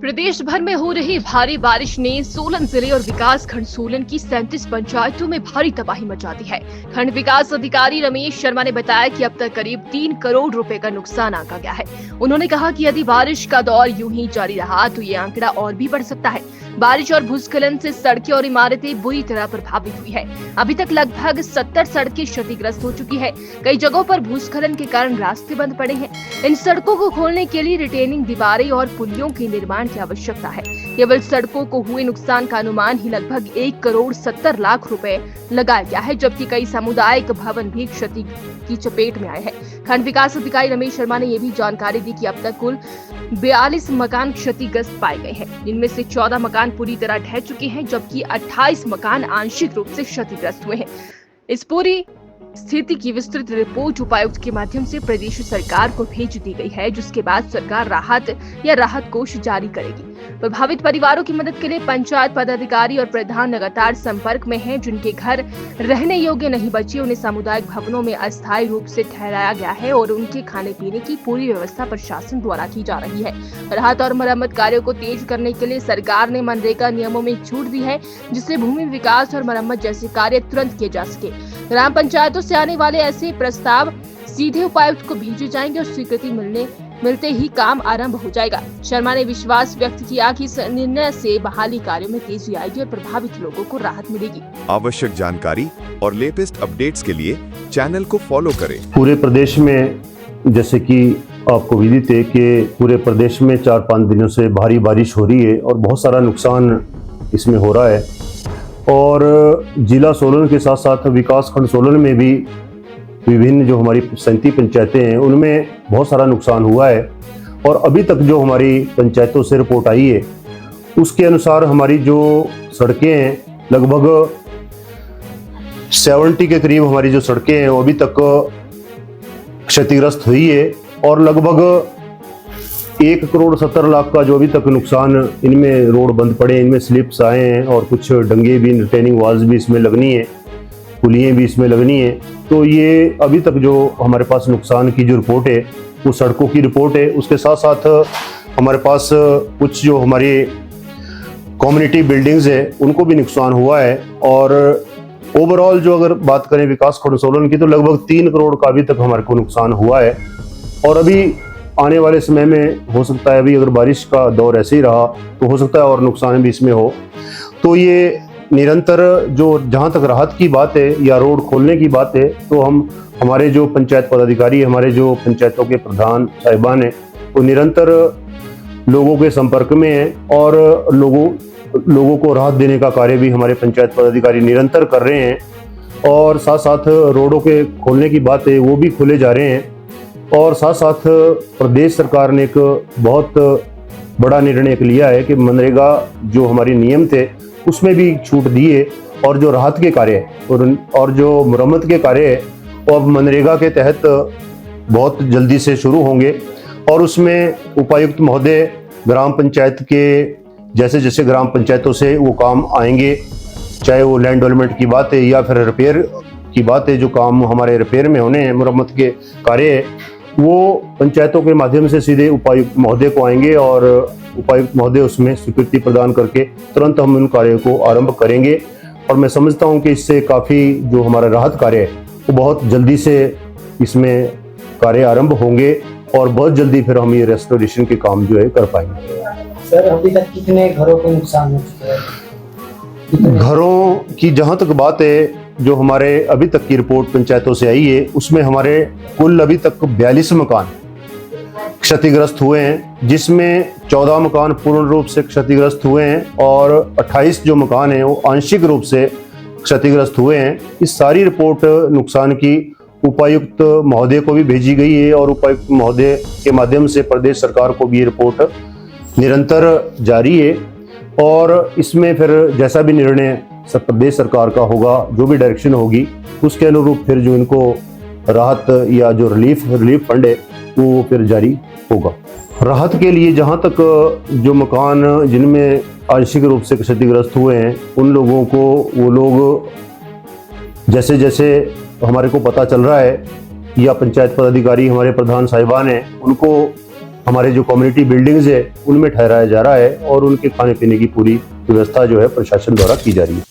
प्रदेश भर में हो रही भारी बारिश ने सोलन जिले और विकास खंड सोलन की 37 पंचायतों में भारी तबाही मचा दी है। खंड विकास अधिकारी रमेश शर्मा ने बताया कि अब तक करीब 3 करोड़ रुपए का नुकसान आंका गया है। उन्होंने कहा कि यदि बारिश का दौर यूं ही जारी रहा तो ये आंकड़ा और भी बढ़ सकता है। बारिश और भूस्खलन से सड़कें और इमारतें बुरी तरह प्रभावित हुई है। अभी तक लगभग 70 सड़कें क्षतिग्रस्त हो चुकी है। कई जगहों पर भूस्खलन के कारण रास्ते बंद पड़े हैं। इन सड़कों को खोलने के लिए रिटेनिंग दीवारें और पुलियों के निर्माण की आवश्यकता है। केवल सड़कों को हुए नुकसान का अनुमान ही लगभग 1 करोड़ 70 लाख रुपए लगाया गया है, जबकि कई सामुदायिक भवन भी क्षति की चपेट में आए हैं। खंड विकास अधिकारी रमेश शर्मा ने ये भी जानकारी दी कि अब तक कुल 42 मकान क्षतिग्रस्त पाए गए हैं। इनमें से 14 मकान पूरी तरह ढह चुके हैं, जबकि 28 मकान आंशिक रूप से क्षतिग्रस्त हुए हैं। इस पूरी स्थिति की विस्तृत रिपोर्ट उपायुक्त के माध्यम से प्रदेश सरकार को भेज दी गई है, जिसके बाद सरकार राहत कोष जारी करेगी। प्रभावित परिवारों की मदद के लिए पंचायत पदाधिकारी और प्रधान लगातार संपर्क में हैं। जिनके घर रहने योग्य नहीं बचे उन्हें सामुदायिक भवनों में अस्थायी रूप से ठहराया गया है और उनके खाने पीने की पूरी व्यवस्था प्रशासन द्वारा की जा रही है। राहत और मरम्मत कार्यों को तेज करने के लिए सरकार ने मनरेगा नियमों में छूट दी है, जिससे भूमि विकास और मरम्मत जैसे कार्य तुरंत किए जा सके। ग्राम पंचायतों से आने वाले ऐसे प्रस्ताव सीधे उपायुक्त को भेजे जाएंगे और स्वीकृति मिलते ही काम आरंभ हो जाएगा। शर्मा ने विश्वास व्यक्त किया कि इस निर्णय से बहाली कार्यों में तेजी आएगी और प्रभावित लोगों को राहत मिलेगी। आवश्यक जानकारी और लेटेस्ट अपडेट्स के लिए चैनल को फॉलो करें। पूरे प्रदेश में जैसे कि आपको विदित है कि पूरे प्रदेश में 4-5 दिनों से भारी बारिश हो रही है और बहुत सारा नुकसान इसमें हो रहा है। और जिला सोलन के साथ साथ विकास खंड सोलन में भी विभिन्न जो हमारी 37 पंचायतें हैं उनमें बहुत सारा नुकसान हुआ है। और अभी तक जो हमारी पंचायतों से रिपोर्ट आई है उसके अनुसार हमारी जो सड़कें हैं लगभग 70 के करीब हमारी जो सड़कें हैं वो अभी तक क्षतिग्रस्त हुई है। और लगभग 1 करोड़ 70 लाख का जो अभी तक नुकसान, इनमें रोड बंद पड़े, इनमें स्लिप्स आए हैं और कुछ डंगे भी, रिटेनिंग वॉल्स भी इसमें लगनी है, पुलियाँ भी इसमें लगनी है। तो ये अभी तक जो हमारे पास नुकसान की जो रिपोर्ट है वो सड़कों की रिपोर्ट है। उसके साथ साथ हमारे पास कुछ जो हमारी कम्युनिटी बिल्डिंग्स है उनको भी नुकसान हुआ है। और ओवरऑल जो अगर बात करें विकास खंड सोलन की तो लगभग 3 करोड़ का अभी तक हमारे को नुकसान हुआ है। और अभी आने वाले समय में हो सकता है, अभी अगर बारिश का दौर ऐसे ही रहा तो हो सकता है और नुकसान भी इसमें हो। तो ये निरंतर जो जहाँ तक राहत की बात है या रोड खोलने की बात है तो हम हमारे जो पंचायत पदाधिकारी, हमारे जो पंचायतों के प्रधान साहिबान हैं वो निरंतर लोगों के संपर्क में हैं और लोगों को राहत देने का कार्य भी हमारे पंचायत पदाधिकारी निरंतर कर रहे हैं। और साथ साथ रोडों के खोलने की बात है वो भी खोले जा रहे हैं। और साथ साथ प्रदेश सरकार ने एक बहुत बड़ा निर्णय लिया है कि मनरेगा जो हमारे नियम थे उसमें भी छूट दी है। और जो राहत के कार्य और जो मरम्मत के कार्य है वो अब मनरेगा के तहत बहुत जल्दी से शुरू होंगे। और उसमें उपायुक्त महोदय ग्राम पंचायत के जैसे जैसे ग्राम पंचायतों से वो काम आएंगे, चाहे वो लैंड डेवलपमेंट की बात है या फिर रिपेयर की बात है, जो काम हमारे रिपेयर में होने हैं, मरम्मत के कार्य है, वो पंचायतों के माध्यम से सीधे उपायुक्त महोदय को आएंगे और उपायुक्त महोदय उसमें स्वीकृति प्रदान करके तुरंत हम उन कार्यों को आरंभ करेंगे। और मैं समझता हूं कि इससे काफ़ी जो हमारा राहत कार्य है वो बहुत जल्दी से इसमें कार्य आरंभ होंगे और बहुत जल्दी फिर हम ये रेस्टोरेशन के काम जो है कर पाएंगे। सर, अभी तक कितने घरों को नुकसान हो चुका है? घरों की जहां तक बात है, जो हमारे अभी तक की रिपोर्ट पंचायतों से आई है उसमें हमारे कुल अभी तक 42 मकान क्षतिग्रस्त हुए हैं, जिसमें 14 मकान पूर्ण रूप से क्षतिग्रस्त हुए हैं और 28 जो मकान हैं वो आंशिक रूप से क्षतिग्रस्त हुए हैं। इस सारी रिपोर्ट नुकसान की उपायुक्त महोदय को भी भेजी गई है और उपायुक्त महोदय के माध्यम से प्रदेश सरकार को भी ये रिपोर्ट निरंतर जारी है। और इसमें फिर जैसा भी निर्णय प्रदेश सरकार का होगा, जो भी डायरेक्शन होगी उसके अनुरूप फिर जो इनको राहत या जो रिलीफ फंड है वो फिर जारी होगा। राहत के लिए जहां तक जो मकान जिनमें आंशिक रूप से क्षतिग्रस्त हुए हैं उन लोगों को, वो लोग जैसे जैसे हमारे को पता चल रहा है या पंचायत पदाधिकारी हमारे प्रधान साहिबान हैं उनको हमारे जो कम्युनिटी बिल्डिंग्स है उनमें ठहराया जा रहा है और उनके खाने पीने की पूरी व्यवस्था जो है प्रशासन द्वारा की जा रही है।